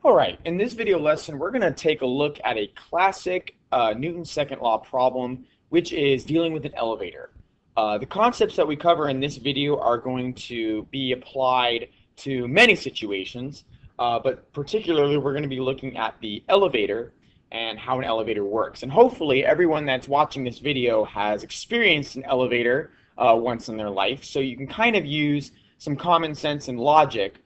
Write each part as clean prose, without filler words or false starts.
All right, in this video lesson, we're going to take a look at a classic Newton's second law problem, which is dealing with an elevator. The concepts that we cover in this video are going to be applied to many situations, but particularly we're going to be looking at the elevator and how an elevator works. And hopefully everyone that's watching this video has experienced an elevator once in their life, so you can kind of use some common sense and logic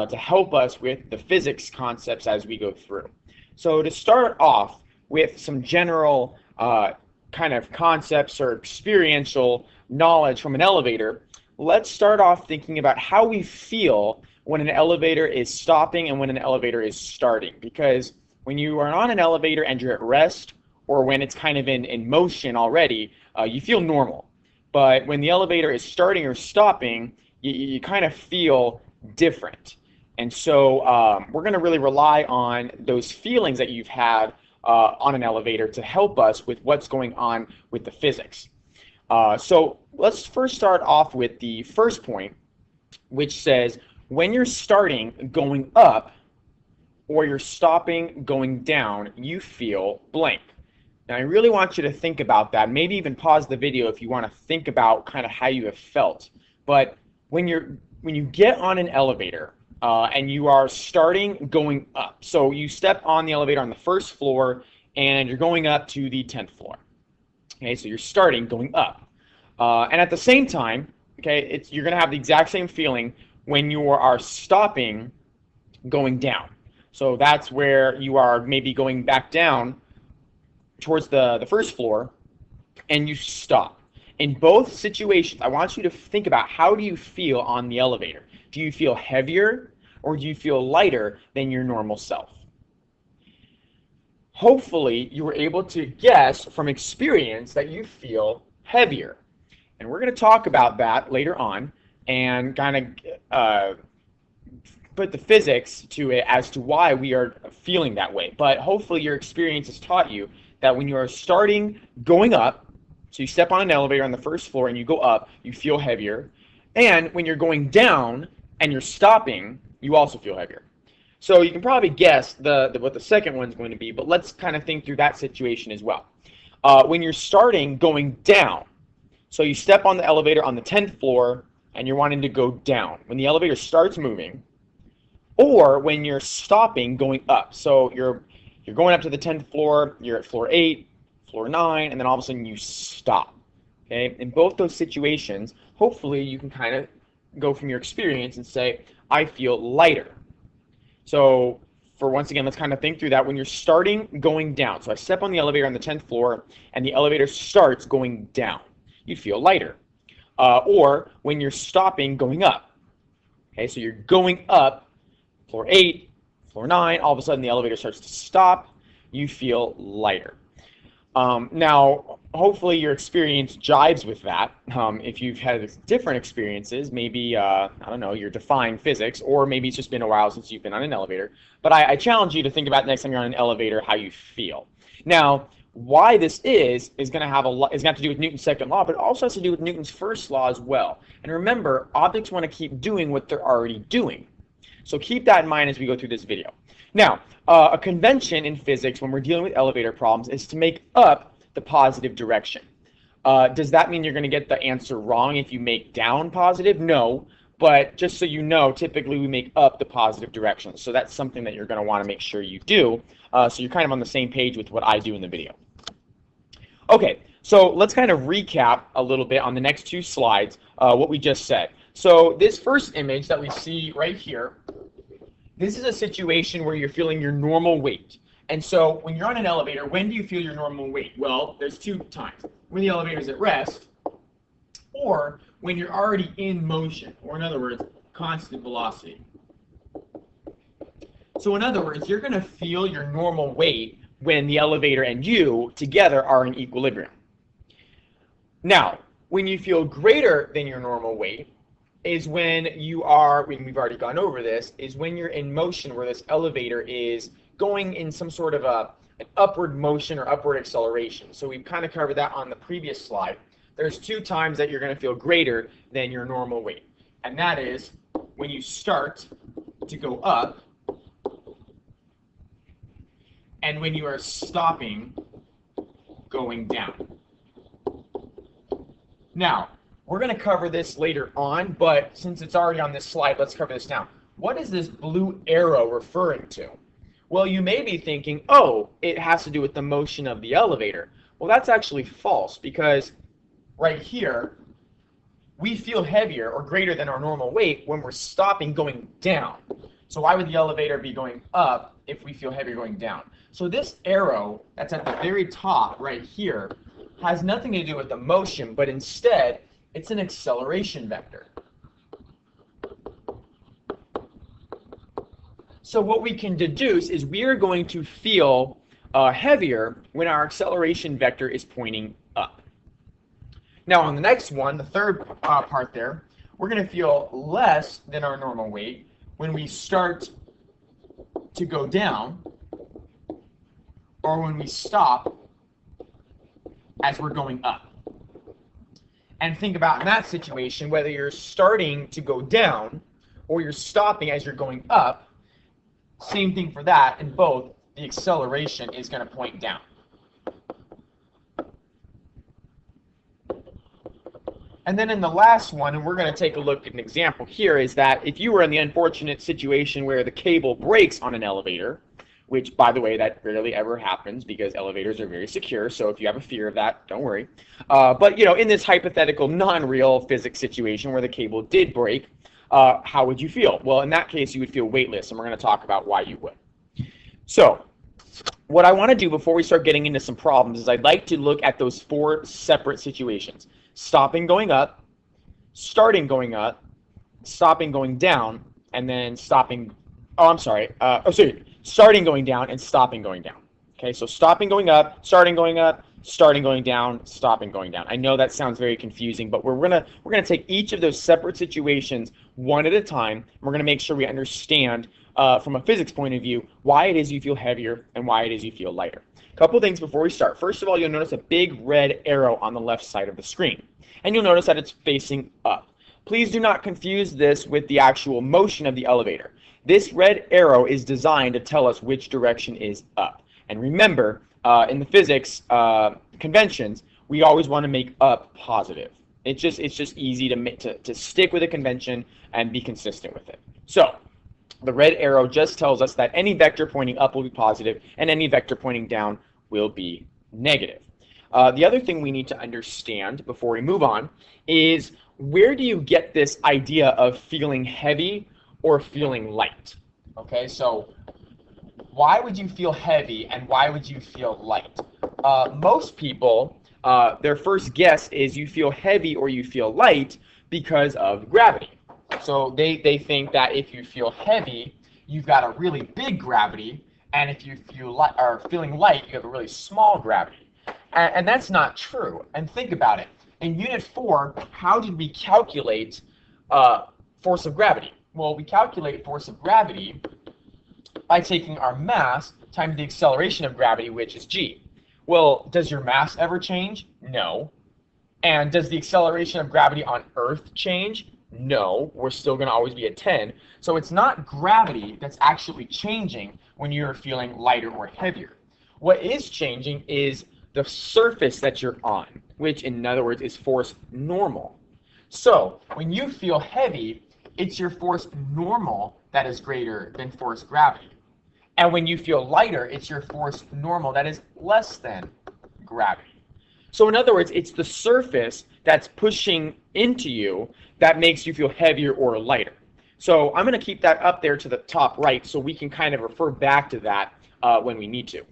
to help us with the physics concepts as we go through. So to start off with some general kind of concepts or experiential knowledge from an elevator, let's start off thinking about how we feel when an elevator is stopping and when an elevator is starting. Because when you are on an elevator and you're at rest, or when it's kind of in motion already, you feel normal. But when the elevator is starting or stopping, you kind of feel different. And so we're going to really rely on those feelings that you've had on an elevator to help us with what's going on with the physics. So let's first start off with the first point, which says when you're starting going up or you're stopping going down, you feel blank. Now I really want you to think about that. Maybe even pause the video if you want to think about kind of how you have felt. But when you get on an elevator and you are starting going up, so you step on the elevator on the first floor and you're going up to the 10th floor. Okay, so you're starting going up, and at the same time, okay, you're going to have the exact same feeling when you are stopping going down. So that's where you are maybe going back down towards the first floor and you stop. In both situations, I want you to think about, how do you feel on the elevator? Do you feel heavier or do you feel lighter than your normal self? Hopefully, you were able to guess from experience that you feel heavier. And we're going to talk about that later on and kind of put the physics to it as to why we are feeling that way. But hopefully your experience has taught you that when you are starting going up, so you step on an elevator on the first floor and you go up, you feel heavier. And when you're going down and you're stopping, you also feel heavier. So you can probably guess what the second one's going to be, but let's kind of think through that situation as well. When you're starting going down, so you step on the elevator on the 10th floor and you're wanting to go down. When the elevator starts moving, or when you're stopping going up, so you're going up to the 10th floor, you're at floor 8, floor 9, and then all of a sudden you stop. Okay? In both those situations, hopefully you can kind of go from your experience and say, I feel lighter. So once again, let's kind of think through that. When you're starting going down, so I step on the elevator on the 10th floor and the elevator starts going down, you feel lighter. Or when you're stopping going up. Okay, so you're going up, floor 8, floor 9, all of a sudden the elevator starts to stop, you feel lighter. Now, hopefully your experience jives with that. If you've had different experiences, maybe, I don't know, you're defying physics, or maybe it's just been a while since you've been on an elevator. But I challenge you to think about next time you're on an elevator how you feel. Now, why this is going to have to do with Newton's second law, but it also has to do with Newton's first law as well. And remember, objects want to keep doing what they're already doing. So keep that in mind as we go through this video. Now, a convention in physics when we're dealing with elevator problems is to make up the positive direction. Does that mean you're going to get the answer wrong if you make down positive? No, but just so you know, typically we make up the positive direction. So that's something that you're going to want to make sure you do, so you're kind of on the same page with what I do in the video. Okay, so let's kind of recap a little bit on the next two slides what we just said. So this first image that we see right here, this is a situation where you're feeling your normal weight. And so when you're on an elevator, when do you feel your normal weight? Well, there's two times. When the elevator is at rest, or when you're already in motion, or in other words, constant velocity. So in other words, you're going to feel your normal weight when the elevator and you together are in equilibrium. Now, when you feel greater than your normal weight is when we've already gone over this, is when you're in motion where this elevator is going in some sort of an upward motion or upward acceleration. So we've kind of covered that on the previous slide. There's two times that you're going to feel greater than your normal weight. And that is when you start to go up and when you are stopping going down. Now, we're going to cover this later on, but since it's already on this slide, let's cover this now. What is this blue arrow referring to? Well, you may be thinking, oh, it has to do with the motion of the elevator. Well, that's actually false, because right here, we feel heavier or greater than our normal weight when we're stopping going down. So why would the elevator be going up if we feel heavier going down? So this arrow that's at the very top right here has nothing to do with the motion, but instead it's an acceleration vector. So what we can deduce is we are going to feel heavier when our acceleration vector is pointing up. Now on the next one, the third part there, we're going to feel less than our normal weight when we start to go down, or when we stop as we're going up. And think about in that situation, whether you're starting to go down or you're stopping as you're going up, same thing for that. In both, the acceleration is going to point down. And then in the last one, and we're going to take a look at an example here, is that if you were in the unfortunate situation where the cable breaks on an elevator, which, by the way, that rarely ever happens because elevators are very secure, so if you have a fear of that, don't worry. But, you know, in this hypothetical non-real physics situation where the cable did break, how would you feel? Well, in that case, you would feel weightless, and we're going to talk about why you would. So, what I want to do before we start getting into some problems is I'd like to look at those four separate situations. Stopping going up, starting going up, stopping going down, and then stopping, starting going down and stopping going down. Okay, so stopping going up, starting going down, stopping going down. I know that sounds very confusing, but we're gonna take each of those separate situations one at a time, and we're gonna make sure we understand from a physics point of view why it is you feel heavier and why it is you feel lighter. A couple things before we start. First of all, you'll notice a big red arrow on the left side of the screen, and you'll notice that it's facing up. Please do not confuse this with the actual motion of the elevator. This red arrow is designed to tell us which direction is up. And remember, in the physics conventions, we always want to make up positive. It's just easy to stick with a convention and be consistent with it. So the red arrow just tells us that any vector pointing up will be positive and any vector pointing down will be negative. The other thing we need to understand before we move on is, where do you get this idea of feeling heavy or feeling light? Okay, so why would you feel heavy and why would you feel light? Most people, their first guess is you feel heavy or you feel light because of gravity. So they think that if you feel heavy, you've got a really big gravity, and if you are feeling light, you have a really small gravity. And that's not true. And think about it. In Unit 4, how did we calculate force of gravity? Well, we calculate force of gravity by taking our mass times the acceleration of gravity, which is g. Well, does your mass ever change? No. And does the acceleration of gravity on Earth change? No. We're still going to always be at 10. So it's not gravity that's actually changing when you're feeling lighter or heavier. What is changing is the surface that you're on, which in other words is force normal. So when you feel heavy, it's your force normal that is greater than force gravity. And when you feel lighter, it's your force normal that is less than gravity. So in other words, it's the surface that's pushing into you that makes you feel heavier or lighter. So I'm going to keep that up there to the top right so we can kind of refer back to that when we need to.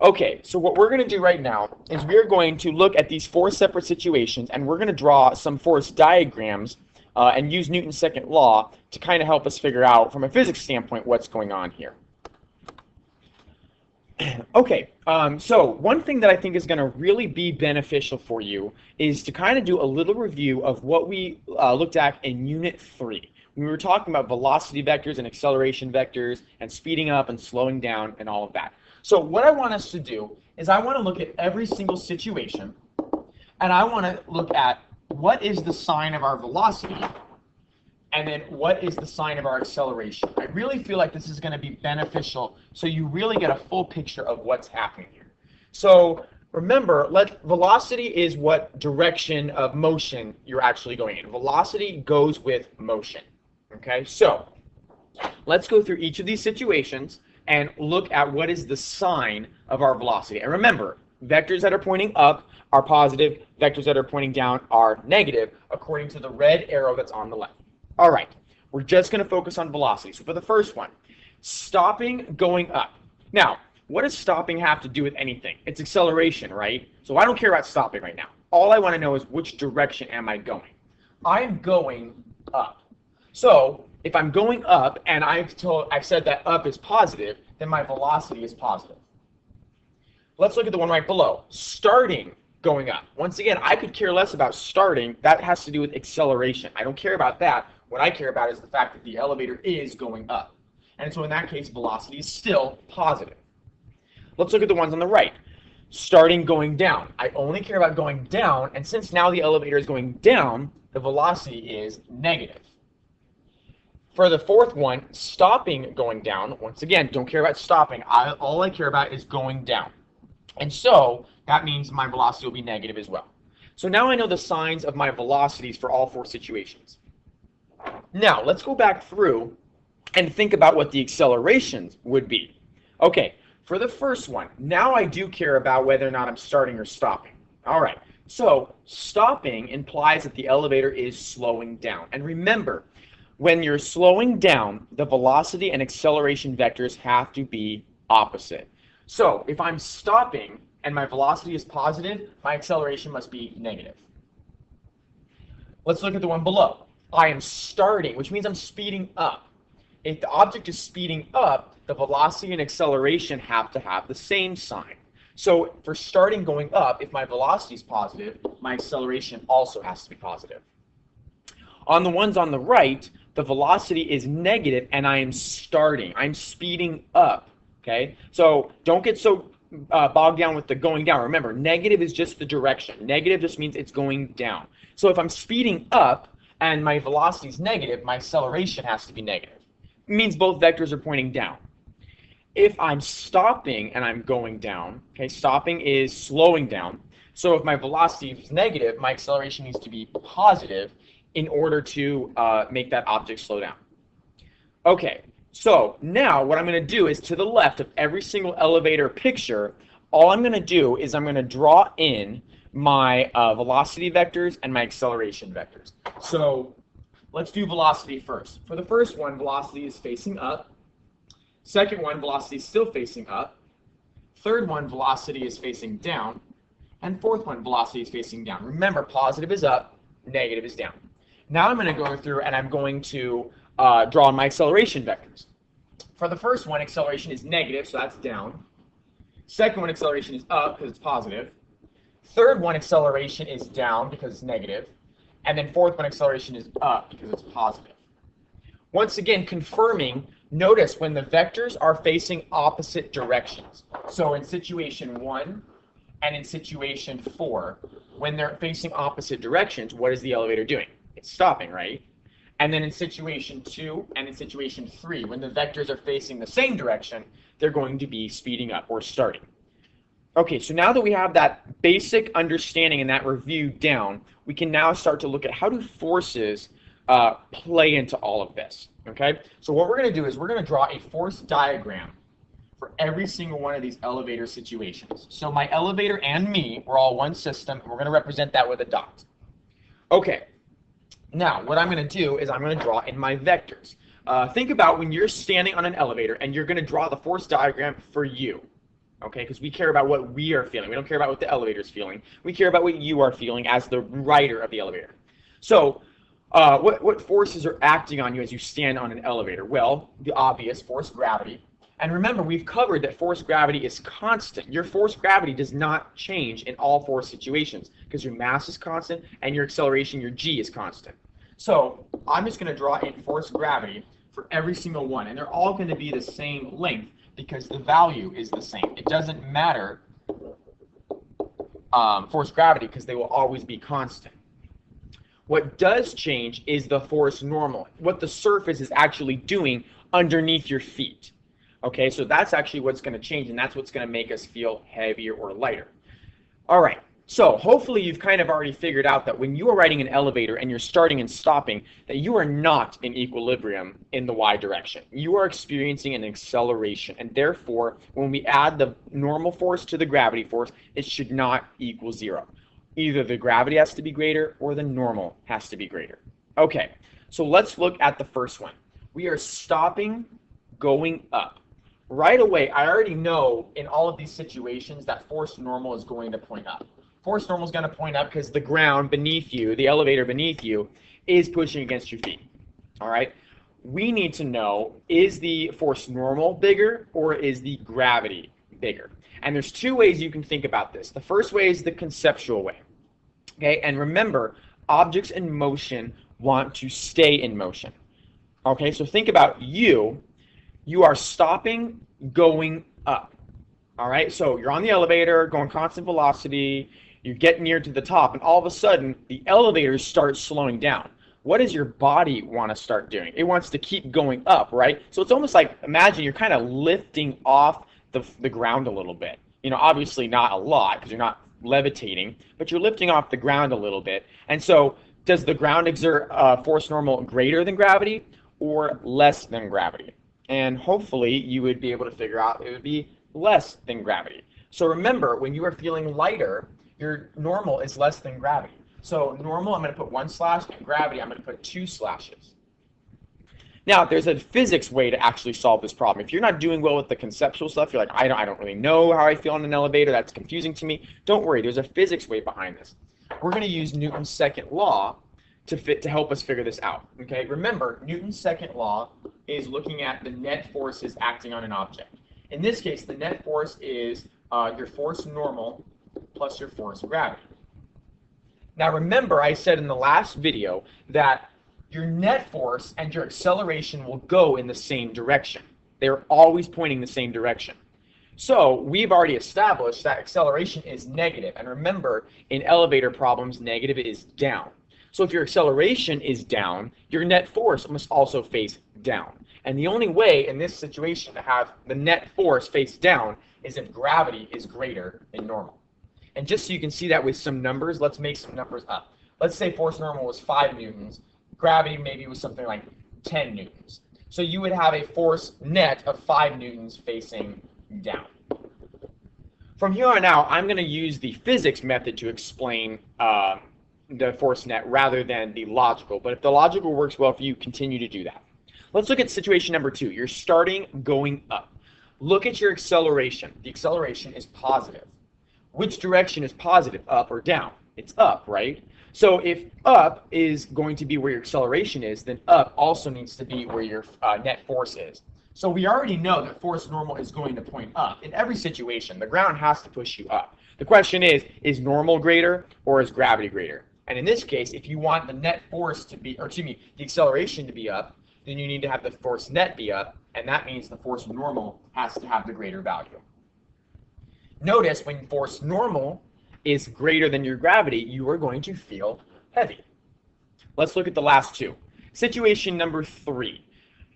Okay, so what we're going to do right now is we're going to look at these four separate situations, and we're going to draw some force diagrams and use Newton's second law to kind of help us figure out, from a physics standpoint, what's going on here. Okay, so one thing that I think is going to really be beneficial for you is to kind of do a little review of what we looked at in Unit 3. We were talking about velocity vectors and acceleration vectors and speeding up and slowing down and all of that. So what I want us to do is I want to look at every single situation, and I want to look at what is the sign of our velocity And then what is the sign of our acceleration? I really feel like this is going to be beneficial so you really get a full picture of what's happening here. So remember, velocity is what direction of motion you're actually going in. Velocity goes with motion. Okay, so let's go through each of these situations and look at what is the sign of our velocity. And remember, vectors that are pointing up are positive, vectors that are pointing down are negative, according to the red arrow that's on the left. All right, we're just going to focus on velocity. So for the first one, stopping going up. Now, what does stopping have to do with anything? It's acceleration, right? So I don't care about stopping right now. All I want to know is which direction am I going? I'm going up. So if I'm going up and I've said that up is positive, then my velocity is positive. Let's look at the one right below. Starting going up. Once again, I could care less about starting. That has to do with acceleration. I don't care about that. What I care about is the fact that the elevator is going up. And so in that case, velocity is still positive. Let's look at the ones on the right. Starting going down. I only care about going down, and since now the elevator is going down, the velocity is negative. For the fourth one, stopping going down. Once again, don't care about stopping. All I care about is going down. And so that means my velocity will be negative as well. So now I know the signs of my velocities for all four situations. Now, let's go back through and think about what the accelerations would be. Okay, for the first one, now I do care about whether or not I'm starting or stopping. All right, so stopping implies that the elevator is slowing down. And remember, when you're slowing down, the velocity and acceleration vectors have to be opposite. So if I'm stopping and my velocity is positive, my acceleration must be negative. Let's look at the one below. I am starting, which means I'm speeding up. If the object is speeding up, the velocity and acceleration have to have the same sign. So for starting going up, if my velocity is positive, my acceleration also has to be positive. On the ones on the right, the velocity is negative and I am starting. I'm speeding up. Okay, so don't get so bogged down with the going down. Remember, negative is just the direction. Negative just means it's going down. So if I'm speeding up and my velocity is negative, my acceleration has to be negative. It means both vectors are pointing down. If I'm stopping and I'm going down, okay, stopping is slowing down. So if my velocity is negative, my acceleration needs to be positive in order to make that object slow down. Okay, so now what I'm going to do is to the left of every single elevator picture, all I'm going to do is I'm going to draw in my velocity vectors and my acceleration vectors. So let's do velocity first. For the first one, velocity is facing up. Second one, velocity is still facing up. Third one, velocity is facing down. And fourth one, velocity is facing down. Remember, positive is up, negative is down. Now I'm going to go through and I'm going to draw my acceleration vectors. For the first one, acceleration is negative, so that's down. Second one, acceleration is up because it's positive. Third one, acceleration is down because it's negative. And then fourth one, acceleration is up because it's positive. Once again, confirming, notice when the vectors are facing opposite directions. So in situation 1 and in situation 4, when they're facing opposite directions, what is the elevator doing? It's stopping, right? And then in situation 2 and in situation 3, when the vectors are facing the same direction, they're going to be speeding up or starting. Okay, so now that we have that basic understanding and that review down, we can now start to look at how do forces play into all of this. Okay, so what we're going to do is we're going to draw a force diagram for every single one of these elevator situations. So my elevator and me, we're all one system, and we're going to represent that with a dot. Okay, now what I'm going to do is I'm going to draw in my vectors. Think about when you're standing on an elevator and you're going to draw the force diagram for you. Okay, because we care about what we are feeling. We don't care about what the elevator is feeling. We care about what you are feeling as the rider of the elevator. So what forces are acting on you as you stand on an elevator? Well, the obvious force, gravity. And remember, we've covered that force gravity is constant. Your force gravity does not change in all four situations because your mass is constant and your acceleration, your g, is constant. So I'm just going to draw in force gravity for every single one. And they're all going to be the same length because the value is the same. It doesn't matter force gravity because they will always be constant. What does change is the force normal, what the surface is actually doing underneath your feet. Okay, so that's actually what's going to change, and that's what's going to make us feel heavier or lighter. All right, so hopefully you've kind of already figured out that when you are riding an elevator and you're starting and stopping, that you are not in equilibrium in the y direction. You are experiencing an acceleration, and therefore, when we add the normal force to the gravity force, it should not equal 0. Either the gravity has to be greater or the normal has to be greater. Okay, so let's look at the first one. We are stopping, going up. Right away, I already know in all of these situations that force normal is going to point up. Force normal is going to point up because the ground beneath you, the elevator beneath you, is pushing against your feet. All right? We need to know, is the force normal bigger or is the gravity bigger? And there's two ways you can think about this. The first way is the conceptual way. Okay? And remember, objects in motion want to stay in motion. Okay? So think about you. You are stopping, going up. All right, so you're on the elevator, going constant velocity, you get near to the top, and all of a sudden, the elevator starts slowing down. What does your body want to start doing? It wants to keep going up, right? So it's almost like, imagine you're kind of lifting off the ground a little bit. You know, obviously not a lot, because you're not levitating, but you're lifting off the ground a little bit. And so, does the ground exert force normal greater than gravity or less than gravity? And hopefully you would be able to figure out it would be less than gravity. So remember, when you are feeling lighter, your normal is less than gravity. So normal, I'm going to put 1 slash, and gravity, I'm going to put 2 slashes. Now, there's a physics way to actually solve this problem. If you're not doing well with the conceptual stuff, you're like, I don't really know how I feel in an elevator, that's confusing to me. Don't worry, there's a physics way behind this. We're going to use Newton's second law to help us figure this out. Okay, remember, Newton's second law is looking at the net forces acting on an object. In this case, the net force is your force normal plus your force gravity. Now remember, I said in the last video that your net force and your acceleration will go in the same direction. They're always pointing the same direction. So we've already established that acceleration is negative. And remember, in elevator problems, negative is down. So if your acceleration is down, your net force must also face down. And the only way in this situation to have the net force face down is if gravity is greater than normal. And just so you can see that with some numbers, let's make some numbers up. Let's say force normal was 5 newtons. Gravity maybe was something like 10 newtons. So you would have a force net of 5 newtons facing down. From here on out, I'm going to use the physics method to explain the force net rather than the logical. But if the logical works well for you, continue to do that. Let's look at situation number 2. You're starting going up. Look at your acceleration. The acceleration is positive. Which direction is positive, up or down? It's up, right? So if up is going to be where your acceleration is, then up also needs to be where your net force is. So we already know that force normal is going to point up. In every situation, the ground has to push you up. The question is normal greater or is gravity greater? And in this case, if you want the net force to be, or excuse me, the acceleration to be up, then you need to have the force net be up, and that means the force normal has to have the greater value. Notice when force normal is greater than your gravity, you are going to feel heavy. Let's look at the last two. Situation number 3.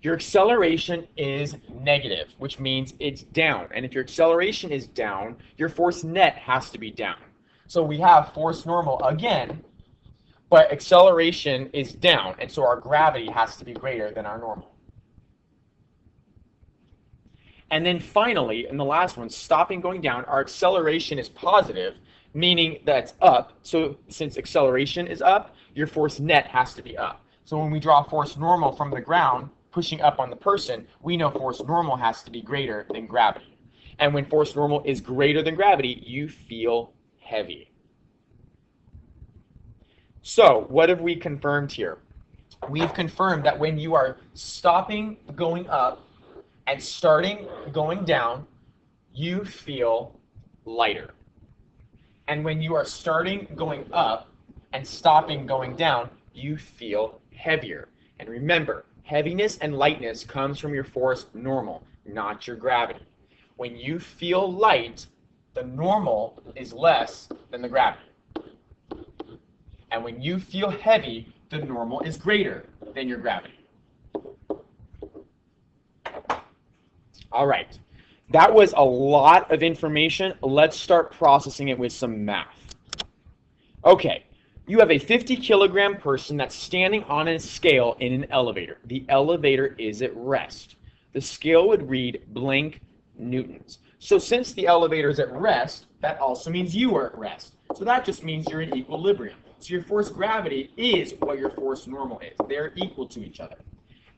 Your acceleration is negative, which means it's down. And if your acceleration is down, your force net has to be down. So we have force normal again, but acceleration is down, and so our gravity has to be greater than our normal. And then finally, in the last one, stopping going down, our acceleration is positive, meaning that it's up. So since acceleration is up, your force net has to be up. So when we draw force normal from the ground, pushing up on the person, we know force normal has to be greater than gravity. And when force normal is greater than gravity, you feel heavy. So what have we confirmed here? We've confirmed that when you are stopping going up and starting going down, you feel lighter. And when you are starting going up and stopping going down, you feel heavier. And remember, heaviness and lightness comes from your force normal, not your gravity. When you feel light, the normal is less than the gravity. And when you feel heavy, the normal is greater than your gravity. All right. That was a lot of information. Let's start processing it with some math. Okay. You have a 50-kilogram person that's standing on a scale in an elevator. The elevator is at rest. The scale would read blank newtons. So since the elevator is at rest, that also means you are at rest. So that just means you're in equilibrium. So your force gravity is what your force normal is. They're equal to each other.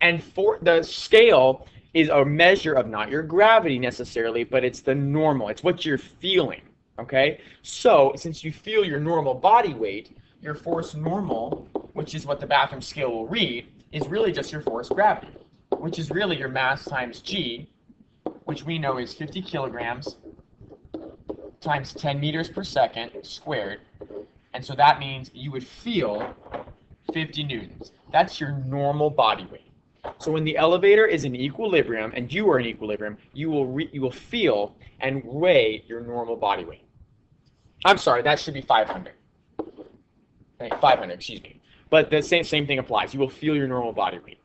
And for the scale is a measure of not your gravity necessarily, but it's the normal. It's what you're feeling. Okay? So since you feel your normal body weight, your force normal, which is what the bathroom scale will read, is really just your force gravity, which is really your mass times g, which we know is 50 kilograms times 10 meters per second squared. And so that means you would feel 50 newtons. That's your normal body weight. So when the elevator is in equilibrium and you are in equilibrium, you will feel and weigh your normal body weight. I'm sorry, that should be 500. 500, excuse me. But the same thing applies. You will feel your normal body weight.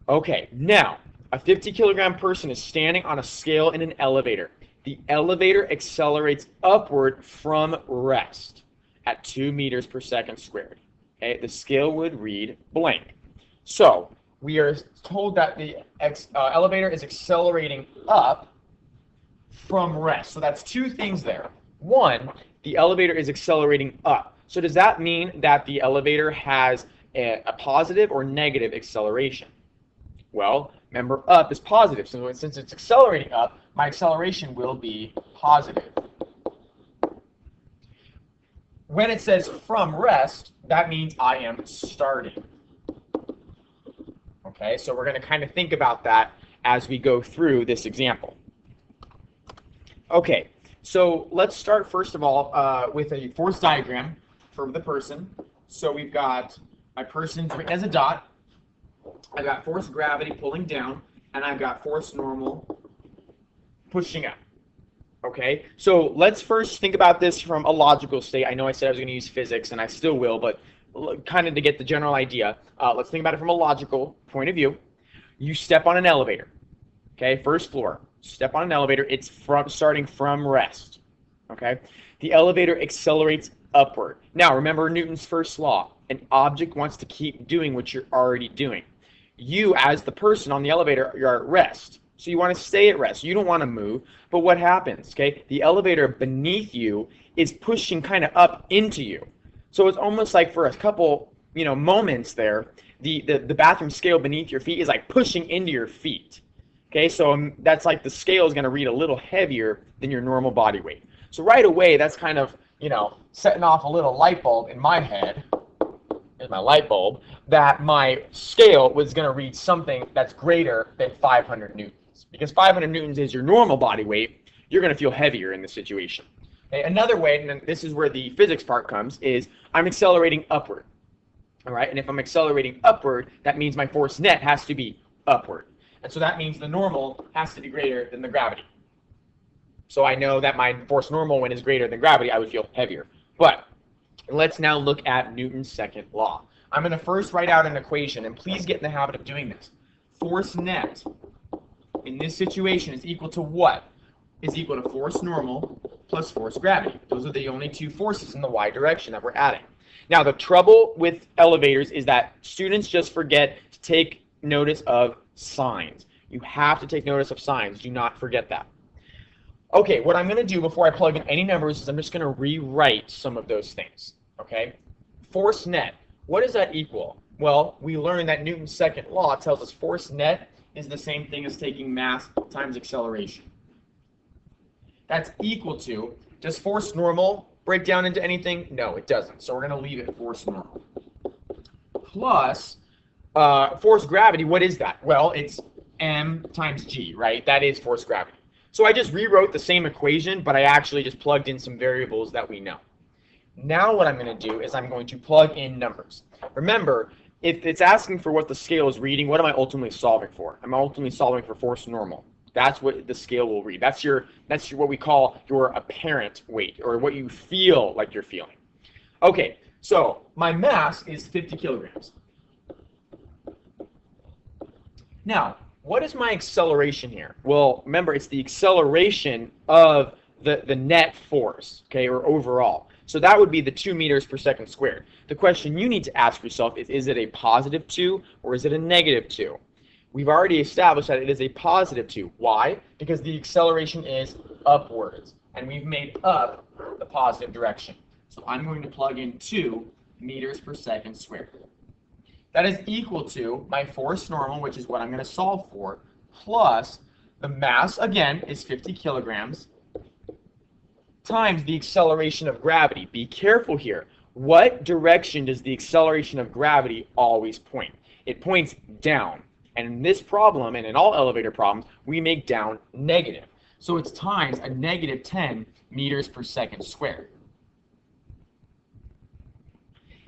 Okay, now, a 50-kilogram person is standing on a scale in an elevator. The elevator accelerates upward from rest at 2 meters per second squared. Okay, the scale would read blank. So, we are told that the elevator is accelerating up from rest. So that's two things there. One, the elevator is accelerating up. So does that mean that the elevator has a positive or negative acceleration? Well, remember, up is positive. So since it's accelerating up, my acceleration will be positive. When it says from rest, that means I am starting. Okay, so we're going to kind of think about that as we go through this example. Okay, so let's start first of all with a force diagram for the person. So we've got my person's written as a dot. I've got force gravity pulling down, and I've got force normal pushing up. Okay, so let's first think about this from a logical state. I know I said I was going to use physics, and I still will, but kind of to get the general idea, let's think about it from a logical point of view. You step on an elevator, okay, first floor. Step on an elevator. It's starting from rest. Okay, the elevator accelerates upward. Now, remember Newton's first law. An object wants to keep doing what you're already doing. You, as the person on the elevator, you're at rest. So you want to stay at rest. You don't want to move. But what happens? Okay, the elevator beneath you is pushing kind of up into you. So it's almost like for a couple, moments there, the bathroom scale beneath your feet is like pushing into your feet. Okay, so that's like the scale is going to read a little heavier than your normal body weight. So right away, that's kind of, setting off a little light bulb in my head, is my light bulb, that my scale was going to read something that's greater than 500 newtons. Because 500 newtons is your normal body weight, you're going to feel heavier in this situation. Okay, another way, and this is where the physics part comes, is I'm accelerating upward. All right, and if I'm accelerating upward, that means my force net has to be upward. And so that means the normal has to be greater than the gravity. So I know that my force normal, when is greater than gravity, I would feel heavier. But let's now look at Newton's second law. I'm going to first write out an equation, and please get in the habit of doing this. Force net in this situation is equal to what? Is equal to force normal plus force gravity. Those are the only two forces in the y direction that we're adding. Now, the trouble with elevators is that students just forget to take notice of signs. You have to take notice of signs. Do not forget that. Okay, what I'm going to do before I plug in any numbers is I'm just going to rewrite some of those things. Okay? Force net. What does that equal? Well, we learned that Newton's second law tells us force net is the same thing as taking mass times acceleration. That's equal to, does force normal break down into anything? No, it doesn't. So we're going to leave it force normal. Plus, force gravity, what is that? Well, it's m times g, right? That is force gravity. So I just rewrote the same equation, but I actually just plugged in some variables that we know. Now what I'm going to do is I'm going to plug in numbers. Remember, if it's asking for what the scale is reading, what am I ultimately solving for? I'm ultimately solving for force normal. That's what the scale will read. That's your what we call your apparent weight, or what you feel like you're feeling. Okay, so my mass is 50 kilograms. Now, what is my acceleration here? Well, remember, it's the acceleration of the net force, okay, or overall. So that would be the 2 meters per second squared. The question you need to ask yourself is it a positive 2 or is it a negative 2? We've already established that it is a positive 2. Why? Because the acceleration is upwards, and we've made up the positive direction. So I'm going to plug in 2 meters per second squared. That is equal to my force normal, which is what I'm going to solve for, plus the mass, again, is 50 kilograms, times the acceleration of gravity. Be careful here. What direction does the acceleration of gravity always point? It points down. And in this problem, and in all elevator problems, we make down negative. So it's times a negative 10 meters per second squared.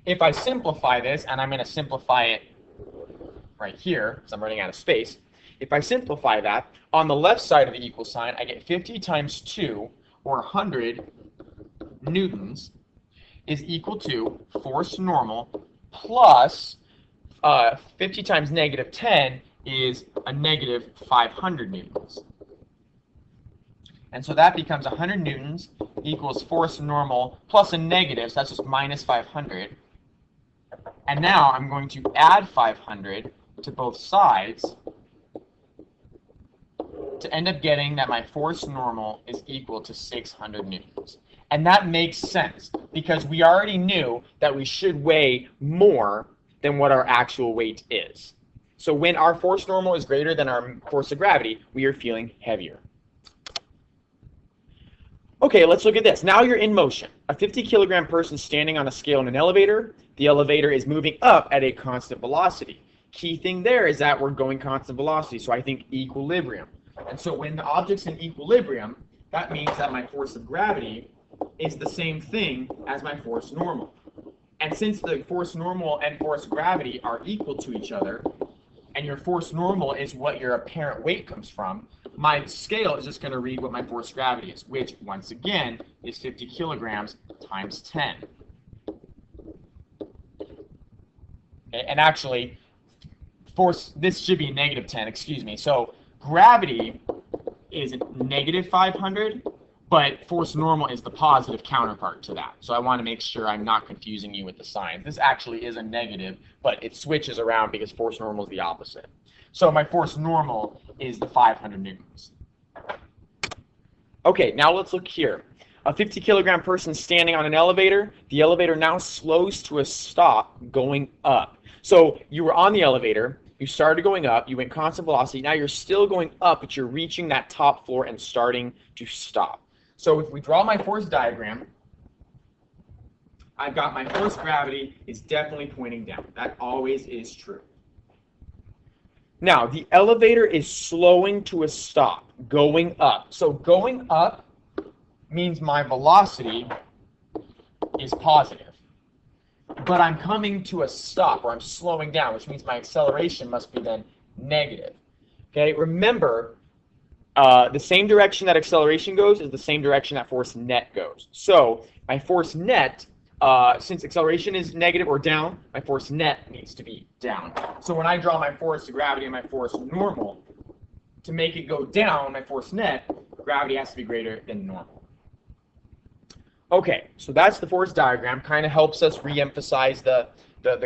If I simplify this, and I'm going to simplify it right here, because I'm running out of space. If I simplify that, on the left side of the equal sign, I get 50 times 2, or 100 newtons, is equal to force normal plus 50 times negative 10 is a negative 500 newtons. And so that becomes 100 newtons equals force normal plus a negative, so that's just minus 500. And now I'm going to add 500 to both sides to end up getting that my force normal is equal to 600 newtons. And that makes sense because we already knew that we should weigh more than what our actual weight is. So when our force normal is greater than our force of gravity, we are feeling heavier. Okay, let's look at this. Now you're in motion. A 50 kilogram person standing on a scale in an elevator. The elevator is moving up at a constant velocity. Key thing there is that we're going constant velocity, so I think equilibrium. And so when the object's in equilibrium, that means that my force of gravity is the same thing as my force normal. And since the force normal and force of gravity are equal to each other, and your force normal is what your apparent weight comes from, my scale is just going to read what my force of gravity is, which, once again, is 50 kilograms times 10. Okay, and actually, this should be negative 10, excuse me. So gravity is negative 500, but force normal is the positive counterpart to that. So I want to make sure I'm not confusing you with the signs. This actually is a negative, but it switches around because force normal is the opposite. So my force normal is the 500 newtons. Okay, now let's look here. A 50 kilogram person standing on an elevator. The elevator now slows to a stop going up. So you were on the elevator, you started going up, you went constant velocity, now you're still going up, but you're reaching that top floor and starting to stop. So if we draw my force diagram, I've got my force gravity is definitely pointing down. That always is true. Now, the elevator is slowing to a stop, going up. So going up means my velocity is positive. But I'm coming to a stop, or I'm slowing down, which means my acceleration must be then negative. Okay, remember, the same direction that acceleration goes is the same direction that force net goes. So my force net, since acceleration is negative or down, my force net needs to be down. So when I draw my force of gravity and my force normal, to make it go down, my force net, gravity has to be greater than normal. Okay, so that's the force diagram. Kind of helps us re-emphasize the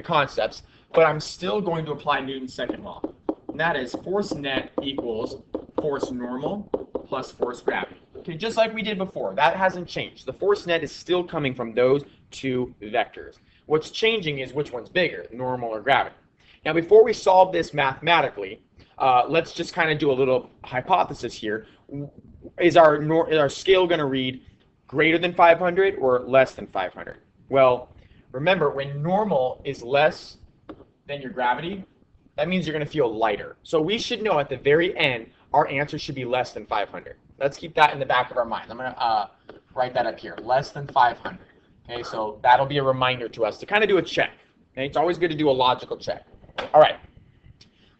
concepts, but I'm still going to apply Newton's second law. And that is force net equals force normal plus force gravity. Okay, just like we did before. That hasn't changed. The force net is still coming from those two vectors. What's changing is which one's bigger, normal or gravity. Now, before we solve this mathematically, let's just kind of do a little hypothesis here. Is our scale going to read greater than 500 or less than 500? Well, remember, when normal is less than your gravity, that means you're going to feel lighter. So we should know at the very end, our answer should be less than 500. Let's keep that in the back of our mind. I'm going to write that up here, less than 500. Okay, so that'll be a reminder to us to kind of do a check. Okay, it's always good to do a logical check. All right.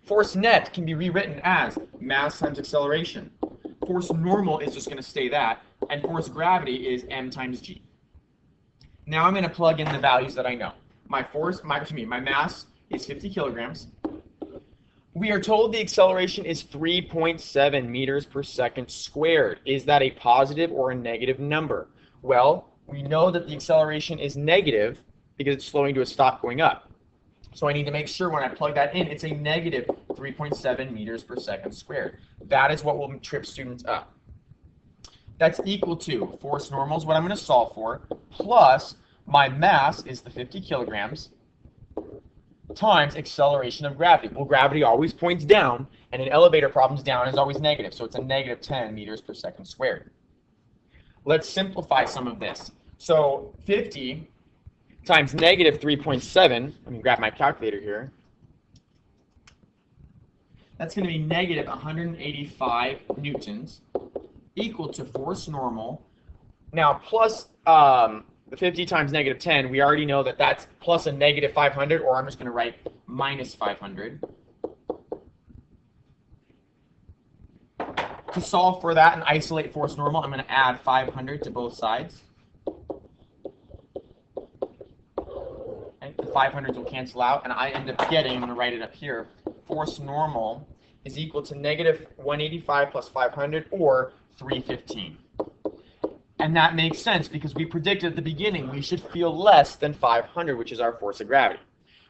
Force net can be rewritten as mass times acceleration. Force normal is just going to stay that, and force gravity is m times g. Now I'm going to plug in the values that I know. My mass is 50 kilograms. We are told the acceleration is 3.7 meters per second squared. Is that a positive or a negative number? Well, we know that the acceleration is negative because it's slowing to a stop going up. So I need to make sure when I plug that in, it's a negative 3.7 meters per second squared. That is what will trip students up. That's equal to force normal is what I'm going to solve for, plus my mass is the 50 kilograms, times acceleration of gravity. Well, gravity always points down, and in elevator problems, down is always negative, so it's a negative 10 meters per second squared. Let's simplify some of this. So 50 times negative 3.7, let me grab my calculator here. That's going to be negative 185 newtons, equal to force normal. Now, plus the 50 times negative 10, we already know that that's plus a negative 500, or I'm just going to write minus 500. To solve for that and isolate force normal, I'm going to add 500 to both sides. And the 500s will cancel out, and I end up getting, I'm going to write it up here, force normal is equal to negative 185 plus 500, or 315. And that makes sense because we predicted at the beginning we should feel less than 500, which is our force of gravity.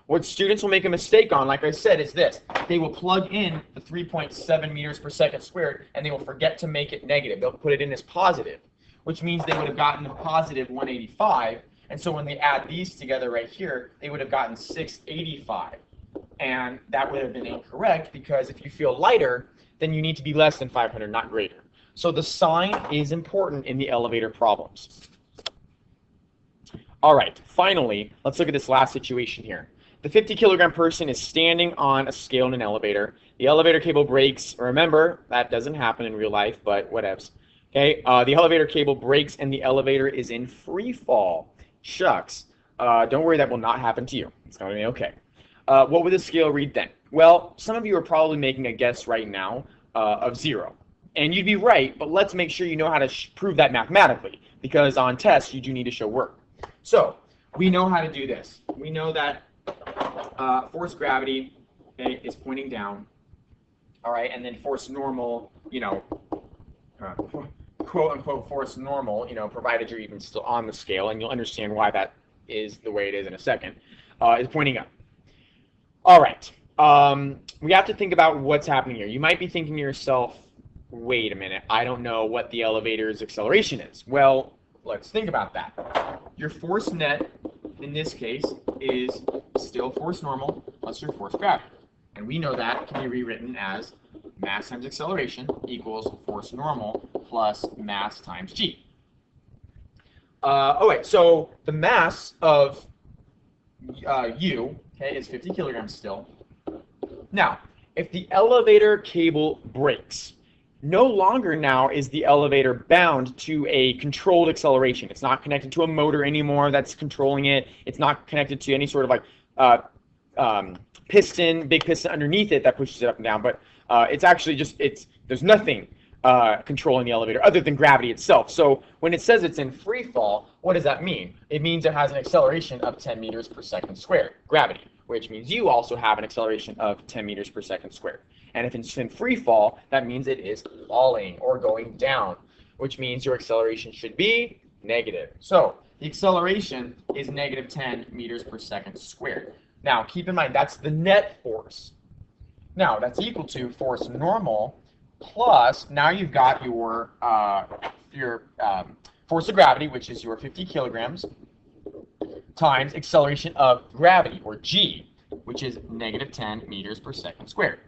What students will make a mistake on, like I said, is this. They will plug in the 3.7 meters per second squared, and they will forget to make it negative. They'll put it in as positive, which means they would have gotten a positive 185. And so when they add these together right here, they would have gotten 685. And that would have been incorrect because if you feel lighter, then you need to be less than 500, not greater. So the sign is important in the elevator problems. All right, finally, let's look at this last situation here. The 50-kilogram person is standing on a scale in an elevator. The elevator cable breaks. Remember, that doesn't happen in real life, but whatevs. Okay, the elevator cable breaks and the elevator is in free fall. Shucks. Don't worry, that will not happen to you. It's going to be okay. What would the scale read then? Well, some of you are probably making a guess right now of 0. And you'd be right, but let's make sure you know how to prove that mathematically, because on tests you do need to show work. So we know how to do this. We know that force gravity, okay, is pointing down, all right, and then force normal, you know, quote unquote force normal, you know, provided you're even still on the scale, and you'll understand why that is the way it is in a second, is pointing up. All right, we have to think about what's happening here. You might be thinking to yourself, wait a minute, I don't know what the elevator's acceleration is. Well, let's think about that. Your force net, in this case, is still force normal plus your force gravity. And we know that can be rewritten as mass times acceleration equals force normal plus mass times g. Okay, so the mass of U, okay, is 50 kilograms still. Now, if the elevator cable breaks, no longer now is the elevator bound to a controlled acceleration. It's not connected to a motor anymore that's controlling it. It's not connected to any sort of like piston, big piston underneath it that pushes it up and down. But it's actually just, there's nothing controlling the elevator other than gravity itself. So when it says it's in free fall, what does that mean? It means it has an acceleration of 10 meters per second squared, gravity, which means you also have an acceleration of 10 meters per second squared. And if it's in free fall, that means it is falling or going down, which means your acceleration should be negative. So the acceleration is negative 10 meters per second squared. Now, keep in mind, that's the net force. Now, that's equal to force normal plus, now you've got your force of gravity, which is your 50 kilograms, times acceleration of gravity, or g, which is negative 10 meters per second squared.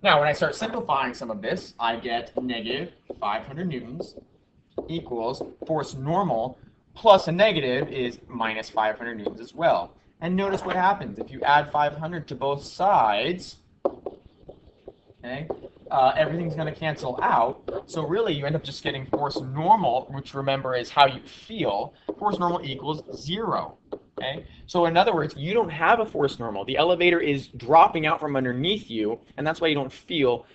Now, when I start simplifying some of this, I get negative 500 newtons equals force normal plus a negative is minus 500 newtons as well. And notice what happens. If you add 500 to both sides, okay, everything's going to cancel out. So really, you end up just getting force normal, which remember is how you feel. Force normal equals 0. Okay? So in other words, you don't have a force normal. The elevator is dropping out from underneath you, and that's why you don't feel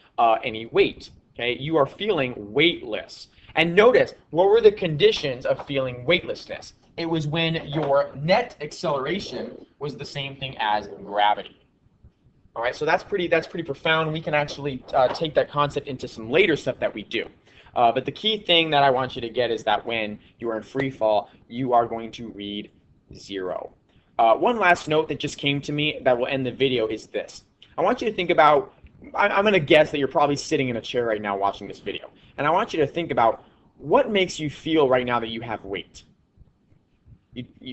any weight. Okay? You are feeling weightless. And notice, what were the conditions of feeling weightlessness? It was when your net acceleration was the same thing as gravity. All right, so that's pretty profound. We can actually take that concept into some later stuff that we do. But the key thing that I want you to get is that when you are in free fall, you are going to read 0. One last note that just came to me that will end the video is this. I want you to think about, I'm going to guess that you're probably sitting in a chair right now watching this video. And I want you to think about what makes you feel right now that you have weight.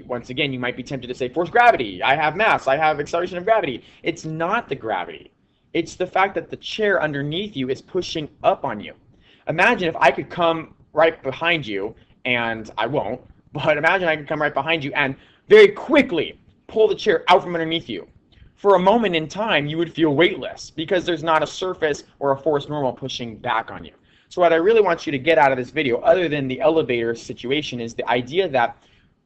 Once again, you might be tempted to say, force gravity, I have mass, I have acceleration of gravity. It's not the gravity. It's the fact that the chair underneath you is pushing up on you. Imagine if I could come right behind you, and I won't, but imagine I could come right behind you and very quickly pull the chair out from underneath you. For a moment in time, you would feel weightless because there's not a surface or a force normal pushing back on you. So what I really want you to get out of this video, other than the elevator situation, is the idea that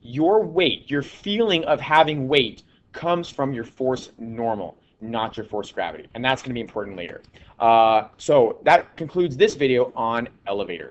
your weight, your feeling of having weight, comes from your force normal, not your force gravity. And that's going to be important later. So that concludes this video on elevators.